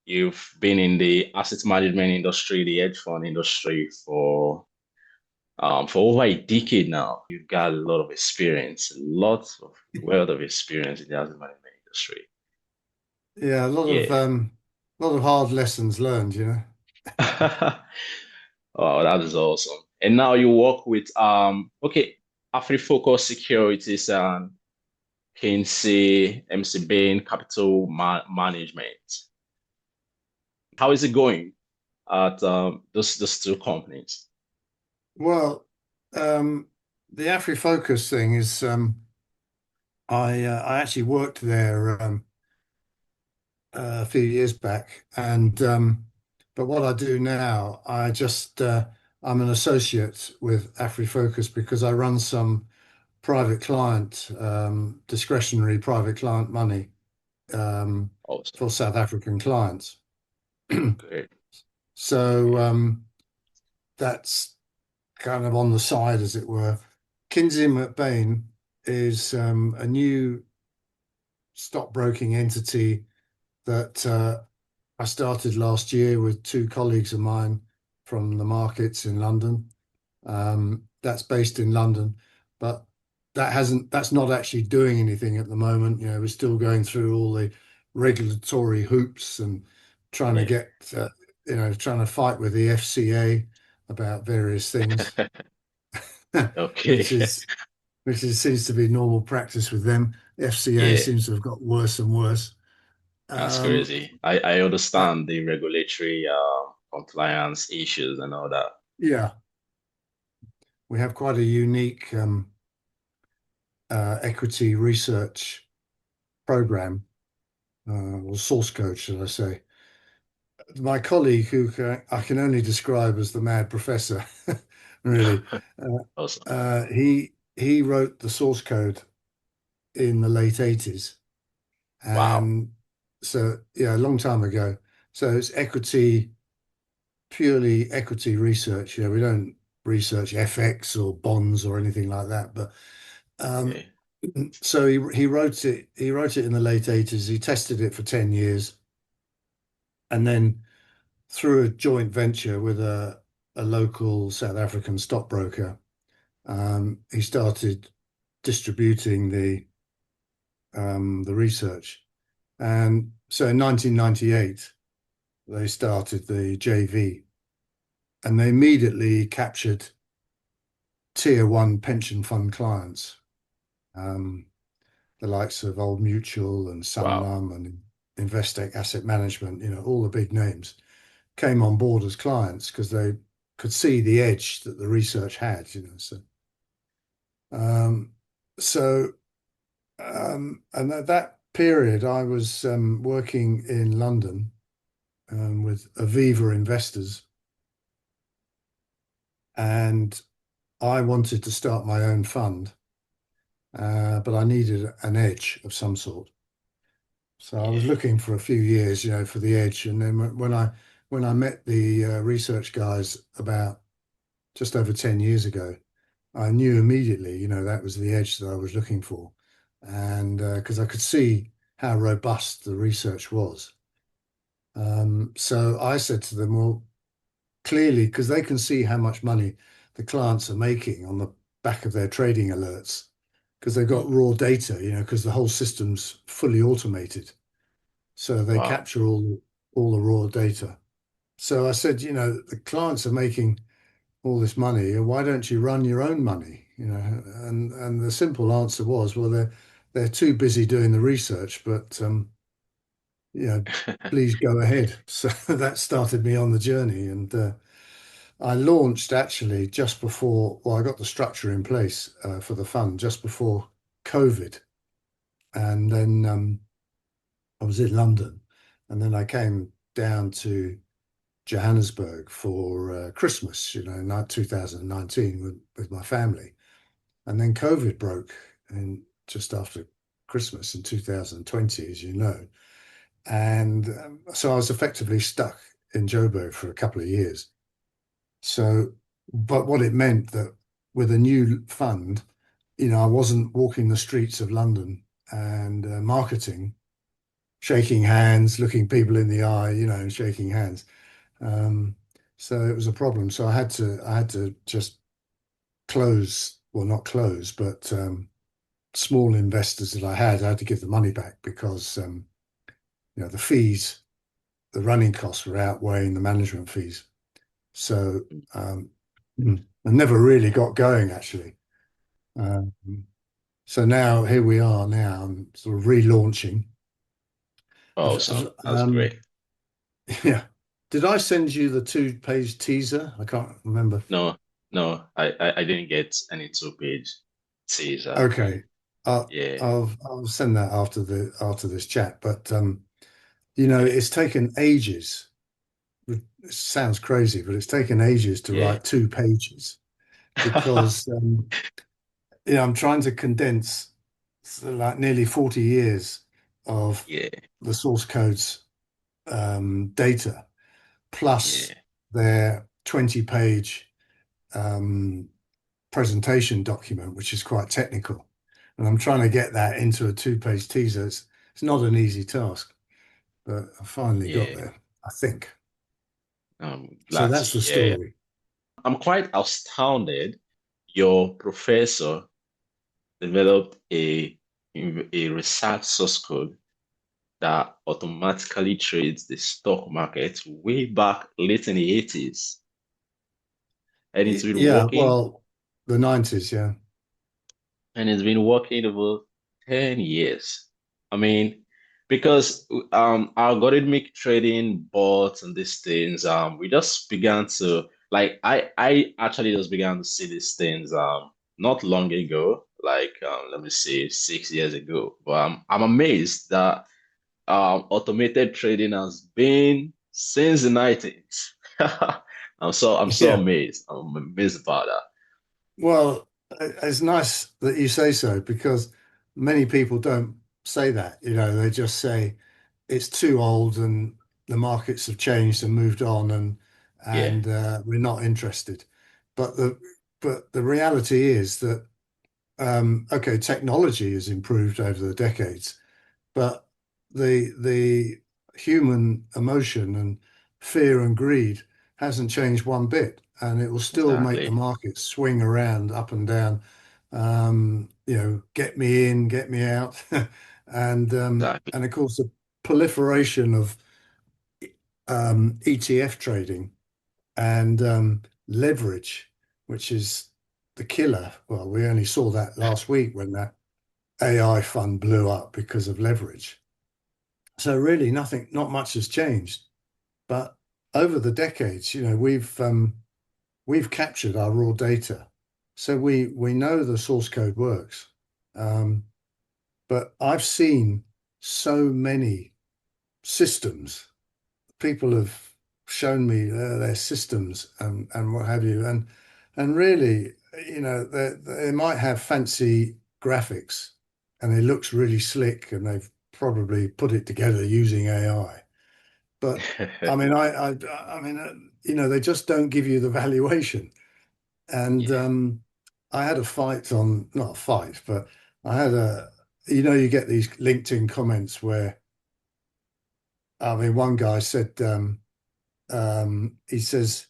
You've been in the asset management industry, the hedge fund industry for over a decade now. You've got a lot of experience, lots of wealth of experience in the asset management industry. Yeah, Yeah. a lot of hard lessons learned, you know. Oh, that is awesome. And now you work with okay, AfriFocus Securities and Kinsey, MC Bain Capital Ma Management. How is it going at those two companies? Well, the AfriFocus thing is I actually worked there a few years back, and but what I do now, I'm an associate with AfriFocus because I run some private client discretionary private client money Awesome. for South African clients. Great. So that's kind of on the side, as it were. Kinsey McBain is a new stockbroking entity that I started last year with two colleagues of mine from the markets in London. That's based in London, but that's not actually doing anything at the moment. You know, we're still going through all the regulatory hoops and trying to Yeah. get, trying to fight with the FCA about various things, Okay. which is seems to be normal practice with them. FCA Yeah, seems to have got worse and worse. that's Um, crazy. I uh, understand the regulatory compliance issues and all that. yeah, we have quite a unique equity research program, or source code, should I say. My colleague, I can only describe as the mad professor, really, uh, Awesome. he wrote the source code in the late 80s. Wow. And so, yeah, a long time ago. So it's purely equity research. You know, we don't research FX or bonds or anything like that. But um, Okay. so he wrote it. He wrote it in the late 80s. He tested it for 10 years, and then through a joint venture with a local South African stockbroker, he started distributing the research. And so in 1998, they started the JV, and they immediately captured tier one pension fund clients, um, the likes of Old Mutual and Wow. Sanlam and Investec Asset Management, you know, all the big names came on board as clients because they could see the edge that the research had, you know. Um, so, and at that period, I was working in London with Aviva Investors, and I wanted to start my own fund, but I needed an edge of some sort. So I was Yeah. looking for a few years, you know, for the edge. And then when I met the research guys about just over 10 years ago, I knew immediately, you know, that was the edge that I was looking for. And because I could see how robust the research was. So I said to them, well, clearly, because they can see how much money the clients are making on the back of their trading alerts, because they've got Mm. raw data, you know, because the whole system's fully automated. So they Wow. capture all the raw data. So I said, you know, the clients are making all this money, and why don't you run your own money? You know, and the simple answer was, well, they're too busy doing the research, but you know, please go ahead. So that started me on the journey, and I launched actually just before, well, I got the structure in place for the fund just before COVID, and then I was in London, and then I came down to Johannesburg for Christmas, you know, in 2019 with my family. And then COVID broke and just after Christmas in 2020, as you know. And so I was effectively stuck in Joburg for a couple of years. So, but what it meant that with a new fund, you know, I wasn't walking the streets of London and marketing. shaking hands, looking people in the eye, and shaking hands. Um, so it was a problem. So I had to just close, well, not close, but small investors that I had to give the money back because the fees, the running costs were outweighing the management fees. So um, I never really got going actually. Um, so now here we are. Now I'm sort of relaunching. Oh, so that's great. Yeah. Did I send you the two-page teaser? I can't remember. No, no, I didn't get any two-page teaser. Okay. I'll Yeah, I'll send that after this chat. But okay. it's taken ages. It sounds crazy, but it's taken ages to Yeah. write 2 pages because I'm trying to condense like nearly 40 years of Yeah, the source code's data plus yeah, their 20-page um, presentation document, which is quite technical. And I'm trying to get that into a 2-page teaser. It's not an easy task, but I finally got yeah. there, I think. I'm So glad to that's the hear. story. I'm quite astounded your professor developed a research source code that automatically trades the stock market way back late in the 80s. And it's been Yeah, working, well, the 90s, yeah. and it's been working over 10 years. I mean, because algorithmic trading bots and these things, we just began to like I actually just began to see these things not long ago, like let me see, 6 years ago. But I'm amazed that automated trading has been since the 90s. I'm so Yeah. amazed. I'm amazed about that. Well, it's nice that you say so because many people don't say that. They just say it's too old and the markets have changed and moved on Yeah, and we're not interested. But the reality is that okay, technology has improved over the decades, but the human emotion and fear and greed hasn't changed one bit, and it will still make the exactly. market swing around up and down. Get me in, get me out, and Exactly. of course the proliferation of ETF trading and leverage, which is the killer. Well, we only saw that last week when that AI fund blew up because of leverage. So really, not much has changed. But over the decades, we've captured our raw data, so we know the source code works. Um, but I've seen so many systems. People have shown me their systems and what have you, and really, they might have fancy graphics, and it looks really slick, and they've probably put it together using AI. But I mean, they just don't give you the valuation. And Yeah. I had a fight on, not a fight, but I had you get these LinkedIn comments where, I mean, one guy said, he says,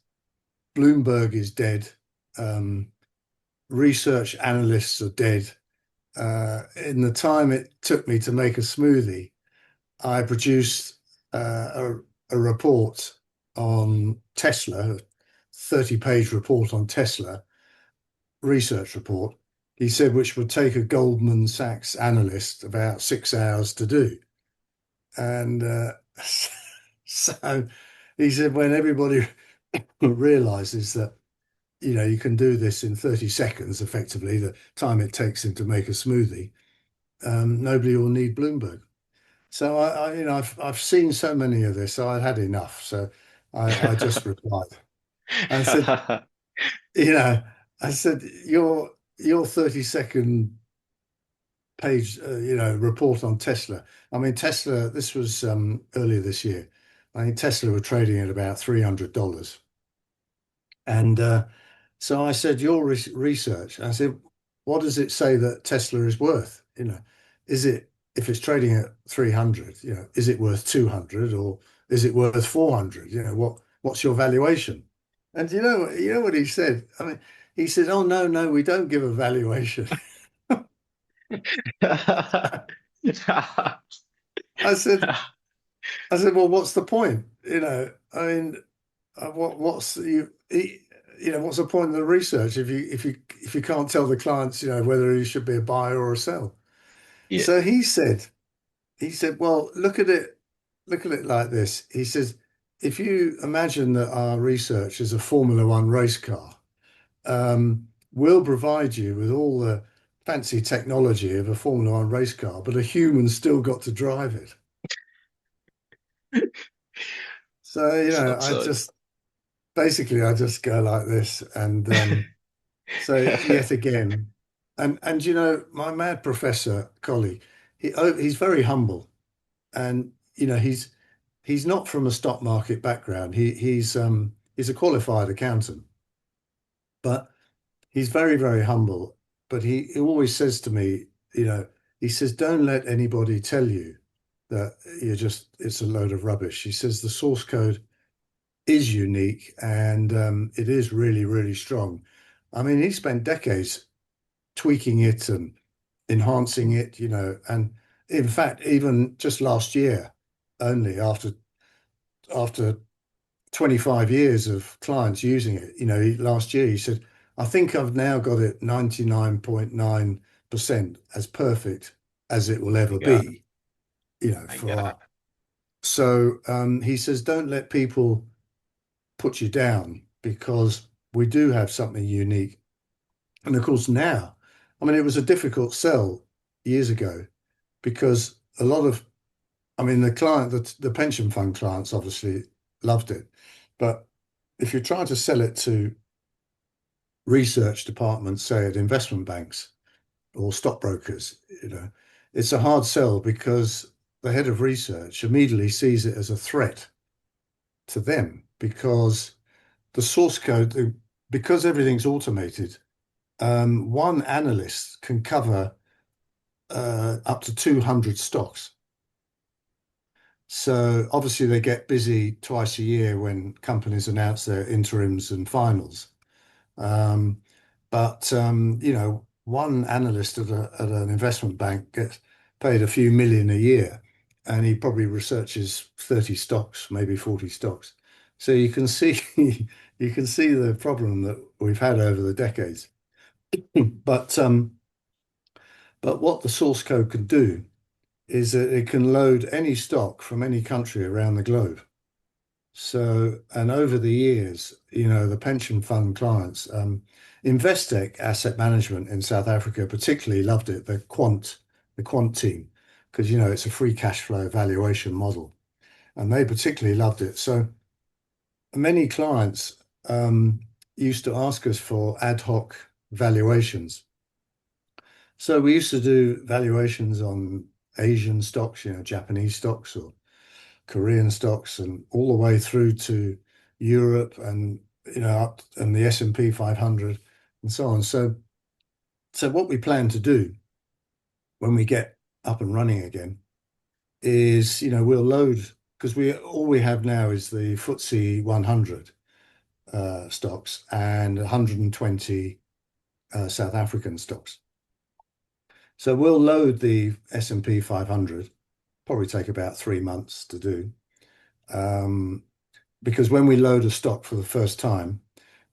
Bloomberg is dead. Um, Research analysts are dead. In the time it took me to make a smoothie, I produced a report on Tesla, a 30-page report on Tesla, research report. He said, which would take a Goldman Sachs analyst about 6 hours to do. And so he said, when everybody realizes that, you can do this in 30 seconds, effectively, the time it takes him to make a smoothie, nobody will need Bloomberg. So I've seen so many of this, so I had enough. So I just replied. I said, you know, I said your 30-second page, report on Tesla. I mean, Tesla. This was earlier this year. I think Tesla were trading at about $300, and so I said, your research. I said, what does it say that Tesla is worth? Is if it's trading at 300, is it worth 200 or is it worth 400? What's your valuation? And you know what he said? I mean, he said, "Oh no, no, we don't give a valuation." I said, well, what's the point? I mean, what's the point of the research if you can't tell the clients, whether he should be a buyer or a sell? Yeah. So he said, well, look at it like this. He says, if you imagine that our research is a Formula One race car, we'll provide you with all the fancy technology of a Formula One race car, but a human's still got to drive it. So, It's absurd. I just go like this. And so yet again, and my mad professor colleague, he's very humble. And he's not from a stock market background. He's a qualified accountant, but he's very, very humble. But he always says to me, you know, he says, don't let anybody tell you that it's a load of rubbish. He says the source code is unique and it is really, really strong. I mean, he spent decades tweaking it and enhancing it, and in fact, even just last year, only after 25 years of clients using it, last year he said, I think I've now got it 99.9% as perfect as it will My ever God. be, My for God. our. So he says, don't let people put you down because we do have something unique. And of course, now, I mean, it was a difficult sell years ago because a lot of, I mean, the pension fund clients obviously loved it. But if you're trying to sell it to research departments, say at investment banks or stockbrokers, it's a hard sell because the head of research immediately sees it as a threat to them because the source code, because everything's automated, one analyst can cover up to 200 stocks. So obviously they get busy twice a year when companies announce their interims and finals. Um, but one analyst at an investment bank gets paid a few million a year, and he probably researches 30 stocks, maybe 40 stocks. So you can see you can see the problem that we've had over the decades. But um, but what the source code can do is that it can load any stock from any country around the globe. So, and over the years, the pension fund clients, Investec Asset Management in South Africa particularly loved it, the quant team, because, it's a free cash flow valuation model, and they particularly loved it. So many clients used to ask us for ad hoc valuations. So we used to do valuations on Asian stocks, Japanese stocks or Korean stocks and all the way through to Europe and up and the S&P 500 and so on. So what we plan to do when we get up and running again is we'll load because we all we have now is the FTSE 100 stocks and 120 South African stocks. So we'll load the S&P 500, probably take about 3 months to do. Because when we load a stock for the first time,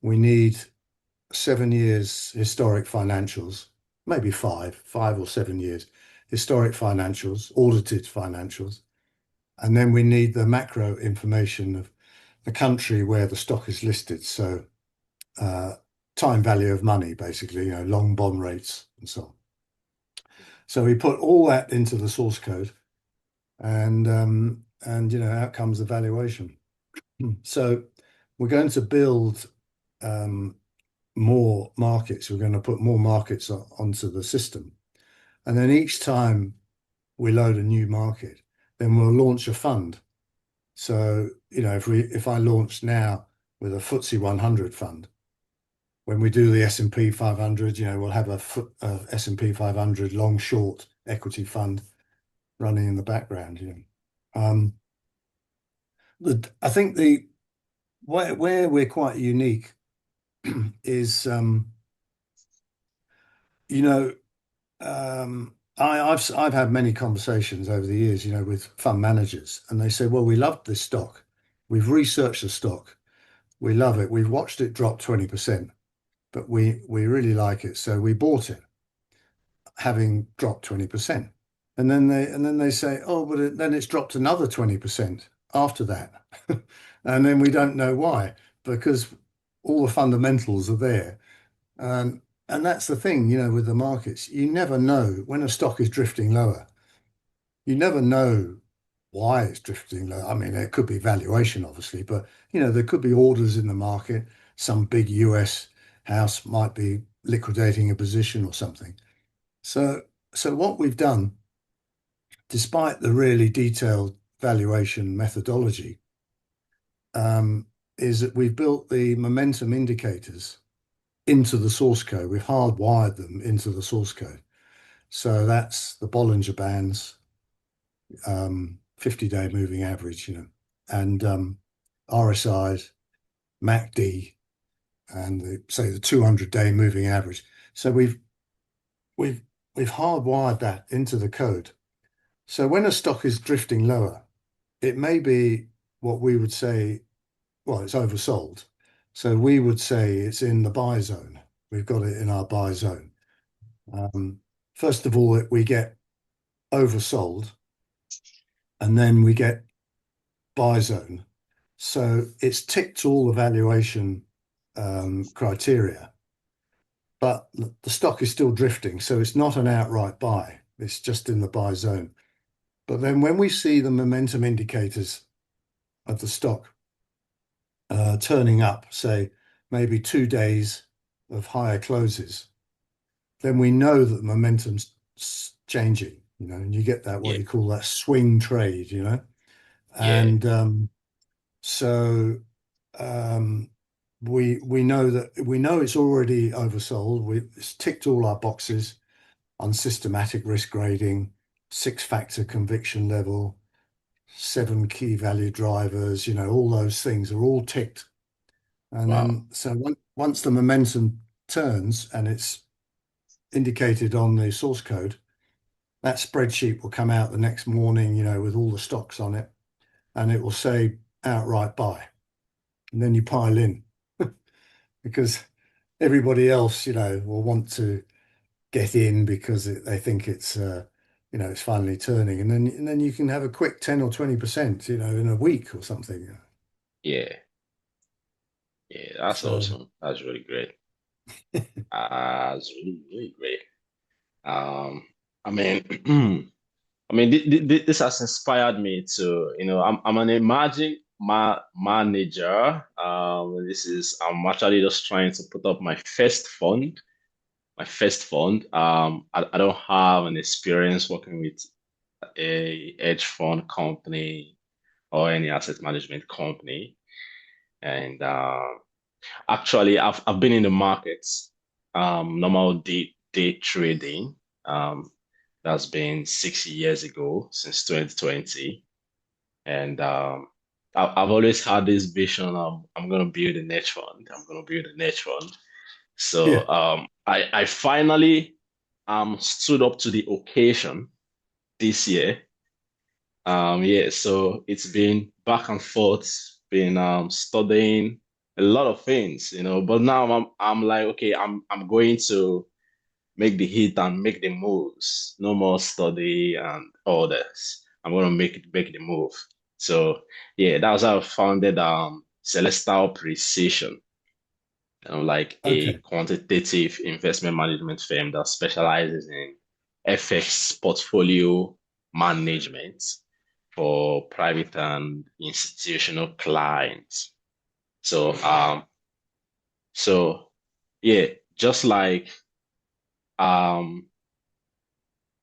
we need 7 years historic financials, maybe 5 or 7 years historic financials, audited financials. And then we need the macro information of the country where the stock is listed. So uh, time value of money, basically, long bond rates and so on. So we put all that into the source code and out comes the valuation. So we're going to build um, more markets. We're going to put more markets onto the system. And then each time we load a new market, then we'll launch a fund. So, if I launch now with a FTSE 100 fund, when we do the S&P 500, we'll have a S&P 500 long short equity fund. running in the background. Um, I think the where we're quite unique is you know I've had many conversations over the years, with fund managers, and they say, well, we love this stock, we've researched the stock, we love it, we've watched it drop 20%, but we really like it, so we bought it, having dropped 20%. And then they say, oh, but then it's dropped another 20% after that. And then we don't know why, because all the fundamentals are there. And that's the thing, with the markets. You never know when a stock is drifting lower. You never know why it's drifting low. I mean, it could be valuation, obviously, but there could be orders in the market. Some big US house might be liquidating a position or something. So, so what we've done, despite the really detailed valuation methodology, is that we've built the momentum indicators into the source code. We've hardwired them into the source code. So that's the Bollinger Bands, 50-day moving average, and RSIs, MACD, and say the 200-day moving average. So we've we've hardwired that into the code. So when a stock is drifting lower, it may be what we would say, well, it's oversold. So we would say it's in the buy zone. We've got it in our buy zone. Um, First of all, we get oversold, and then we get buy zone. So it's ticked all the valuation criteria, but the stock is still drifting. So it's not an outright buy. It's just in the buy zone. But then when we see the momentum indicators of the stock turning up, say maybe 2 days of higher closes, then we know that the momentum's changing, and you get that, what Yeah, you call that swing trade, yeah, and so um, we know it's already oversold. It's ticked all our boxes on systematic risk grading, six-factor conviction level, seven key value drivers. All those things are all ticked. And wow, then so once the momentum turns and it's indicated on the source code, that spreadsheet will come out the next morning, with all the stocks on it, and it will say outright buy. And then you pile in because everybody else, will want to get in because they think it's finally turning, and then you can have a quick 10 or 20%, in a week or something. yeah, yeah. That's So awesome. That's really great. That's really, really great. Um, I mean, I mean, this has inspired me to, I'm an emerging manager. I'm actually just trying to put up my first fund. My first fund. I don't have an experience working with a hedge fund company or any asset management company. And actually, I've been in the markets, normal day trading. Um, that's been 6 years ago, since 2020. And I've always had this vision of I'm gonna build a hedge fund. I'm gonna build a hedge fund. yeah, So I finally stood up to the occasion this year. Yeah, so it's been back and forth, been studying a lot of things, but now I'm like, okay, I'm going to make the hit and make the moves. No more study and all this. I'm gonna make the move. So yeah, that was how I founded Celestial Precision, like a okay, quantitative investment management firm that specializes in FX portfolio management for private and institutional clients. So so yeah, just like um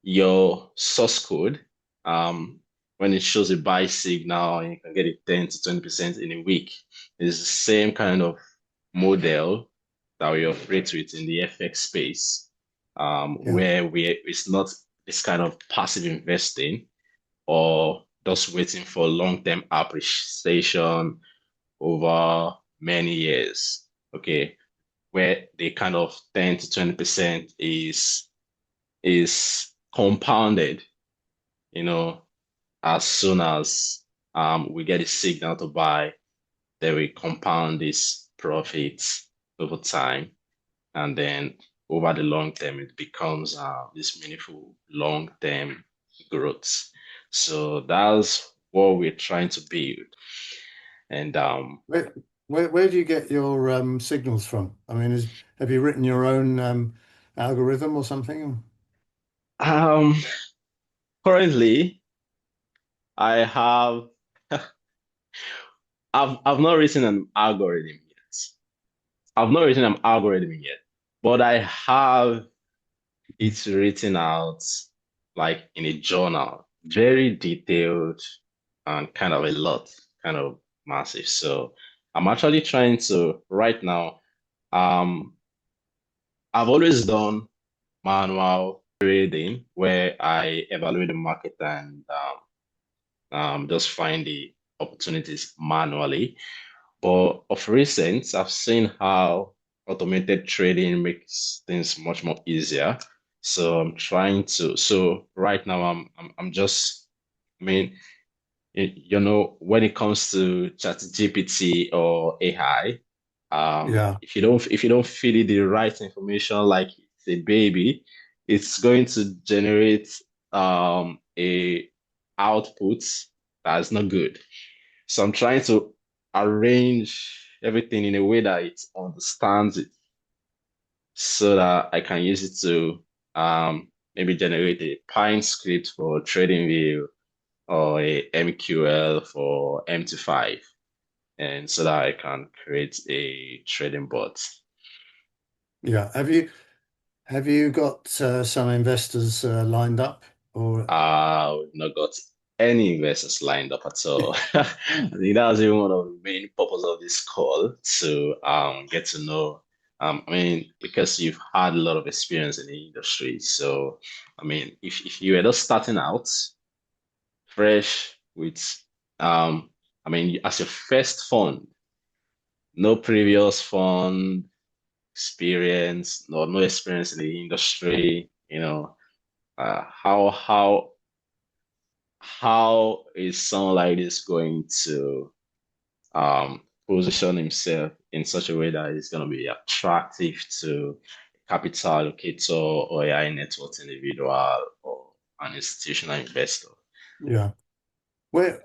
your source code, um, when it shows a buy signal and you can get it 10 to 20% in a week, it's the same kind of model that we operate with in the FX space, yeah, where it's not this kind of passive investing. or just waiting for long-term appreciation over many years. Okay, where the kind of 10 to 20% is compounded, you know, as soon as we get a signal to buy, then we compound these profits over time. And then over the long term, it becomes this meaningful long-term growth. So that's what we're trying to build. And Where where do you get your signals from? I mean, have you written your own algorithm or something? um, currently, I have I've not written an algorithm yet. I've not written an algorithm yet, but I have it written out like in a journal, very detailed and kind of a lot, kind of massive. So I'm actually trying to right now. Um, I've always done manual trading where I evaluate the market and just find the opportunities manually. But of recent, I've seen how automated trading makes things much more easier. So I'm trying to. So right now, I'm just. I mean, when it comes to ChatGPT or AI, Yeah, if you don't feed it the right information, like it's a baby, it's going to generate a output that's not good. So I'm trying to arrange everything in a way that it understands it so that I can use it to maybe generate a Pine script for TradingView or a MQL for MT5 and so that I can create a trading bot. yeah. Have you got some investors lined up or We've not got any investors lined up at all. I think that was even one of the main purpose of this call to get to know. I mean, because you've had a lot of experience in the industry. So, I mean, if you were just starting out fresh with I mean, as your first fund, no previous fund experience, no experience in the industry, how is someone like this going to position himself in such a way that is going to be attractive to a capital allocator or a high net worth individual or an institutional investor? yeah? Where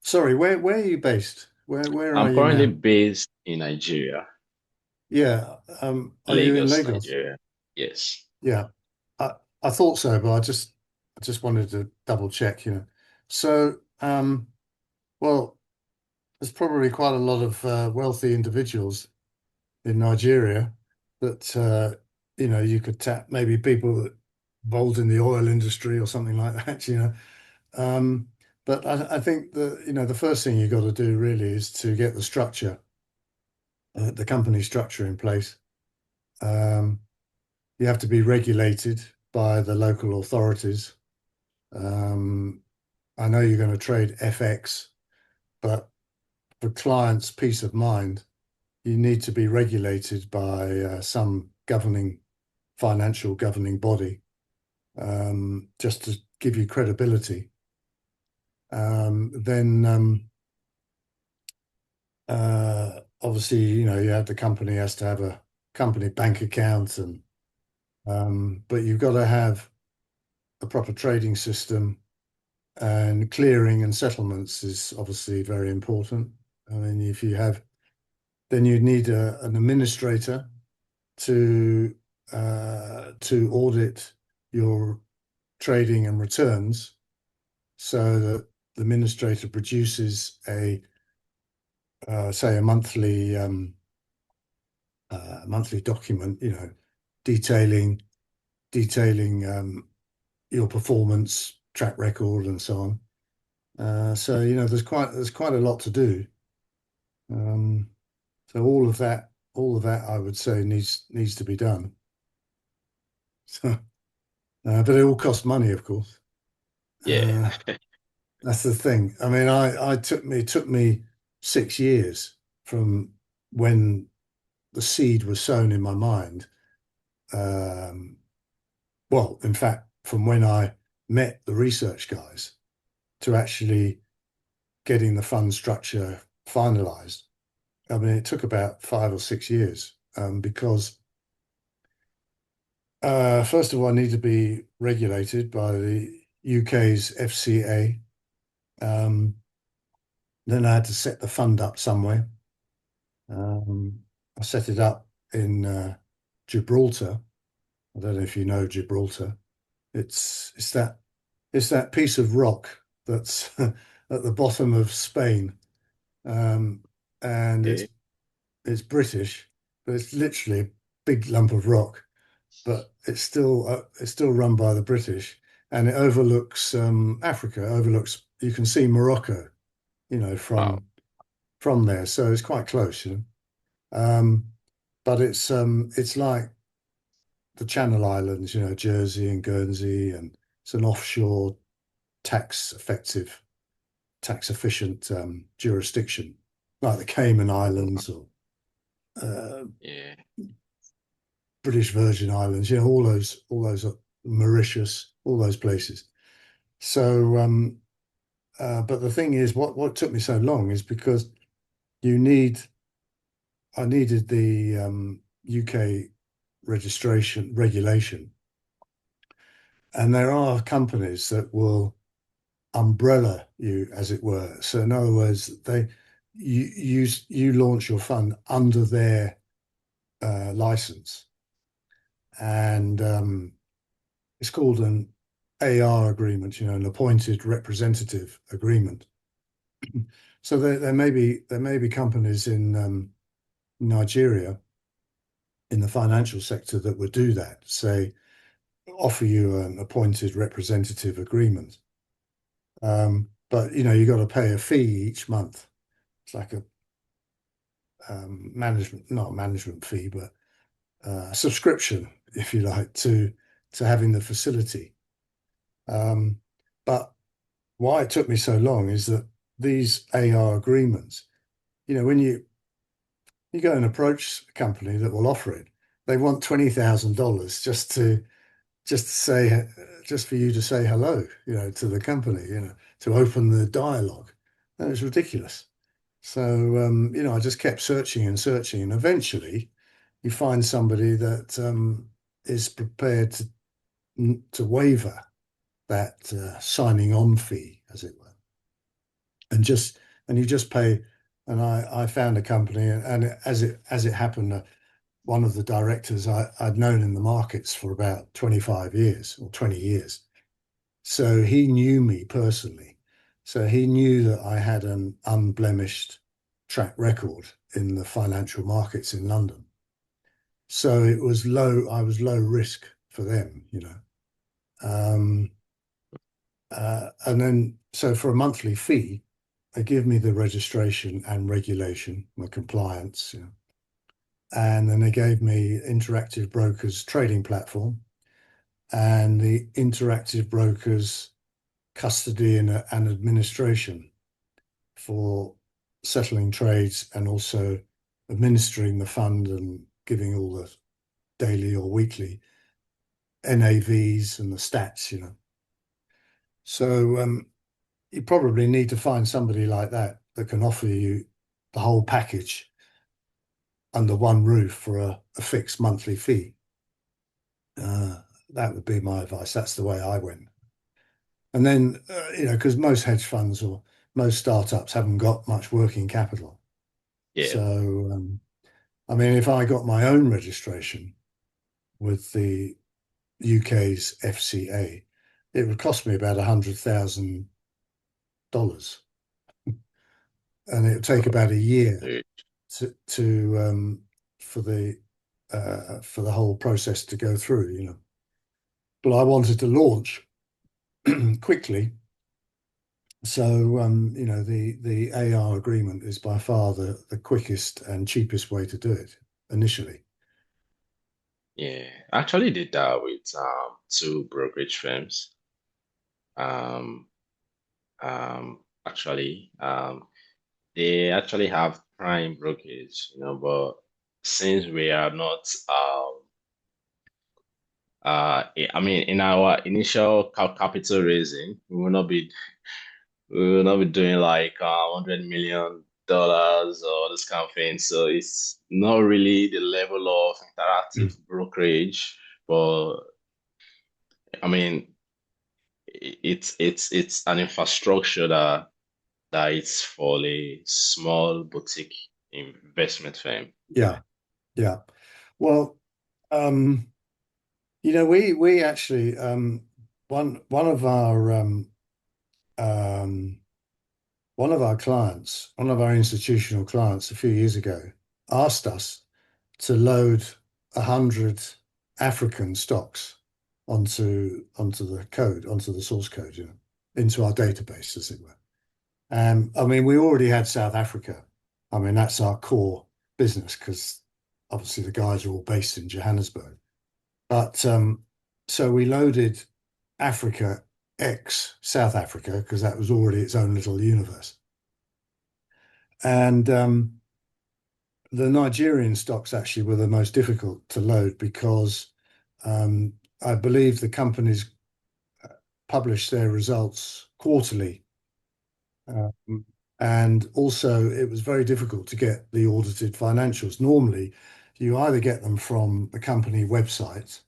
sorry, where are you based? Where are I'm you currently now? based in Nigeria, Yeah, are you in Lagos, Lagos? Nigeria. Yes. Yeah, I I thought so, but I just wanted to double check, you know. So, well, there's probably quite a lot of wealthy individuals in Nigeria that you could tap, maybe people that involved in the oil industry or something like that, you know. Um, but I think the first thing you got to do really is to get the structure, the company structure in place. Um, you have to be regulated by the local authorities. Um, I know you're going to trade FX, but for clients' peace of mind, you need to be regulated by some financial governing body, just to give you credibility. Then obviously, the company has to have a company bank account, and but you've got to have a proper trading system, and clearing and settlements is obviously very important. I mean, if you have, then you need an administrator to audit your trading and returns, so that the administrator produces a say a monthly document, detailing detailing your performance, track record, and so on. So there's quite a lot to do. Um, so all of that, I would say needs to be done. So, but it all costs money, of course. Yeah. That's the thing. I mean, it took me 6 years from when the seed was sown in my mind. Um, well, in fact, from when I met the research guys to actually getting the fund structure finalized. I mean, it took about 5 or 6 years because first of all, I need to be regulated by the UK's FCA. Um, then I had to set the fund up somewhere. Um, I set it up in Gibraltar. I don't know if you know Gibraltar. It's that it's that piece of rock that's at the bottom of Spain, um, and Okay. it's British, but it's literally a big lump of rock. But it's still run by the British, and it overlooks Africa. Overlooks you can see Morocco, Wow. from there. So it's quite close, you know. But it's like the Channel Islands, Jersey and Guernsey, and it's an offshore tax effective, tax efficient jurisdiction, like the Cayman Islands or uh, Yeah. British Virgin Islands, all those Mauritius, all those places. So, but the thing is, what took me so long is because you need, I needed the UK registration regulation, and there are companies that will umbrella you, as it were. So, in other words, you launch your fund under their license, and it's called an AR agreement, an appointed representative agreement. So there may be companies in Nigeria in the financial sector that would do that, say offer you an appointed representative agreement. But you got to pay a fee each month. It's like a management, not a management fee, but subscription, if you like, to having the facility. Um, but why it took me so long is that these AR agreements, when you go and approach a company that will offer it, they want $20,000 just to say just for you to say hello, to the company, to open the dialogue. That was ridiculous. So I just kept searching and searching, and eventually you find somebody that is prepared to waiver that signing on fee, as it were, and just and you just pay. And I found a company, and as it happened, one of the directors I'd known in the markets for about 25 years or 20 years. So he knew me personally. So he knew that I had an unblemished track record in the financial markets in London. So I was low risk for them. Um, and then, so for a monthly fee, they give me the registration and regulation, the compliance, and then they gave me Interactive Brokers trading platform and the Interactive Brokers custody and administration for settling trades and also administering the fund and giving all the daily or weekly NAVs and the stats. So you probably need to find somebody like that that can offer you the whole package under one roof for a fixed monthly fee. That would be my advice. That's the way I went. And then, because most hedge funds or most startups haven't got much working capital. Yeah. So, I mean, if I got my own registration with the UK's FCA, it would cost me about $100,000, and it would take about a year Good. to for the whole process to go through. But I wanted to launch quickly. So, the AR agreement is by far the quickest and cheapest way to do it initially. Yeah. I actually did that with two brokerage firms. Um, actually, they actually have prime brokerage, but since we are not, I mean, in our initial capital raising, we will not be doing like $100 million or this kind of thing. So it's not really the level of interactive Mm. brokerage, but I mean, it's an infrastructure that it's for a small boutique investment firm. Yeah, yeah. Well, um, we actually one of our um, one of our clients, one of our institutional clients a few years ago asked us to load 100 African stocks onto the source code, into our database, as it were. I mean, we already had South Africa. I mean, that's our core business because obviously the guys are all based in Johannesburg. But so we loaded Africa X South Africa because that was already its own little universe. And the Nigerian stocks actually were the most difficult to load because um, I believe the companies publish their results quarterly. Um, and also, it was very difficult to get the audited financials. Normally, you either get them from the company website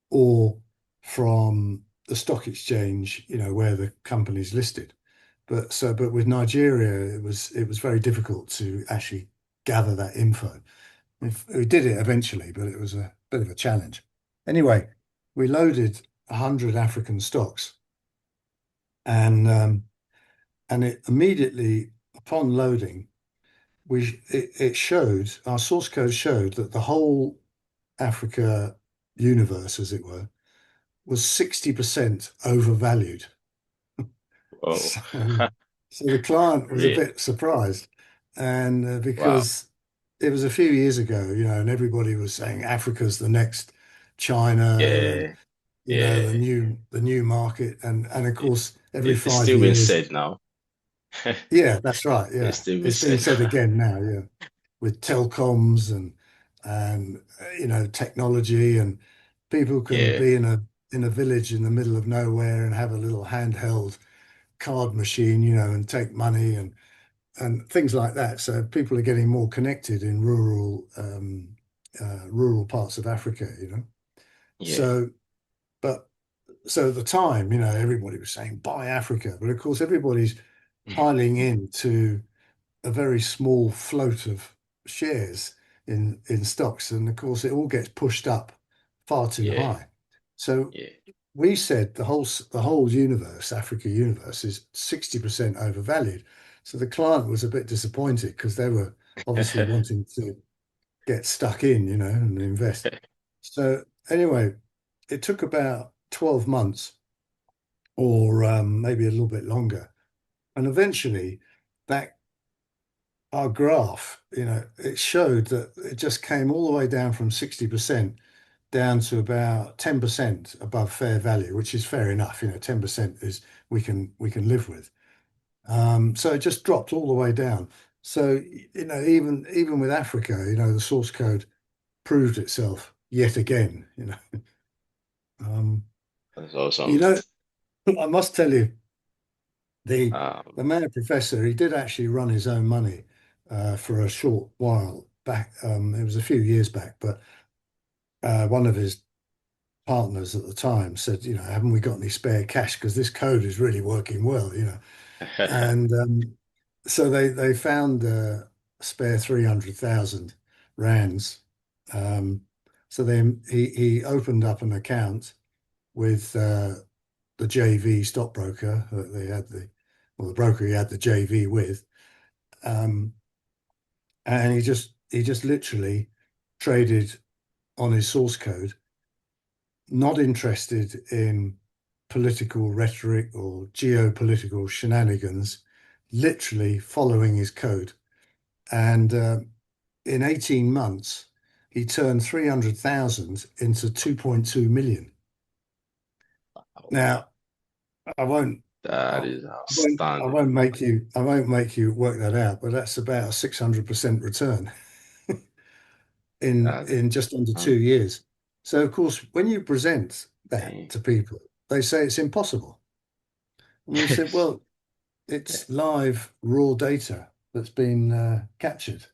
or from the stock exchange, where the company's listed. But with Nigeria, it was very difficult to actually gather that info. We did it eventually, but it was a bit of a challenge. Anyway, we loaded 100 African stocks, and it immediately upon loading, it showed our source code showed that the whole Africa universe, as it were, was 60% overvalued. Oh, So, so the client was a really? bit surprised, and Wow. because it was a few years ago, and everybody was saying Africa's the next China, and Yeah, yeah. the new market, and of It, course every it's 5 still being years, said now. yeah, that's right, It's yeah, still being it's being said said now. again now, yeah, with telecoms and technology, and people can Yeah, be in a village in the middle of nowhere and have a little handheld card machine, and take money and things like that. So people are getting more connected in rural parts of Africa. yeah. So, but so at the time, everybody was saying buy Africa, but of course everybody's piling into a very small float of shares in stocks, and of course it all gets pushed up far too Yeah, high. So yeah. we said the whole universe, Africa universe, is 60% overvalued. So the client was a bit disappointed because they were obviously wanting to get stuck in, and invest. So anyway, it took about 12 months or maybe a little bit longer. And eventually that our graph, it showed that it just came all the way down from 60% down to about 10% above fair value, which is fair enough. 10% is we can live with. So it just dropped all the way down. So, even with Africa, the source code proved itself yet again. Um, That's you awesome. know, I must tell you, the Um, the man professor, he did actually run his own money for a short while back. It was a few years back, but one of his partners at the time said, haven't we got any spare cash? Because this code is really working well. And so they found a spare 300,000 rands. Um, so then he opened up an account with the JV stockbroker that they had the broker he had the JV with, um, and he just literally traded on his source code, not interested in political rhetoric or geopolitical shenanigans, literally following his code. And in 18 months, he turned 300,000 into 2.2 million. Now, I won't, That I, is I outstanding. I won't make you work that out, but that's about a 600% return That in just under um, 2 years. So of course, when you present that dang. to people, they say it's impossible. And we said, well, it's live raw data that's been captured.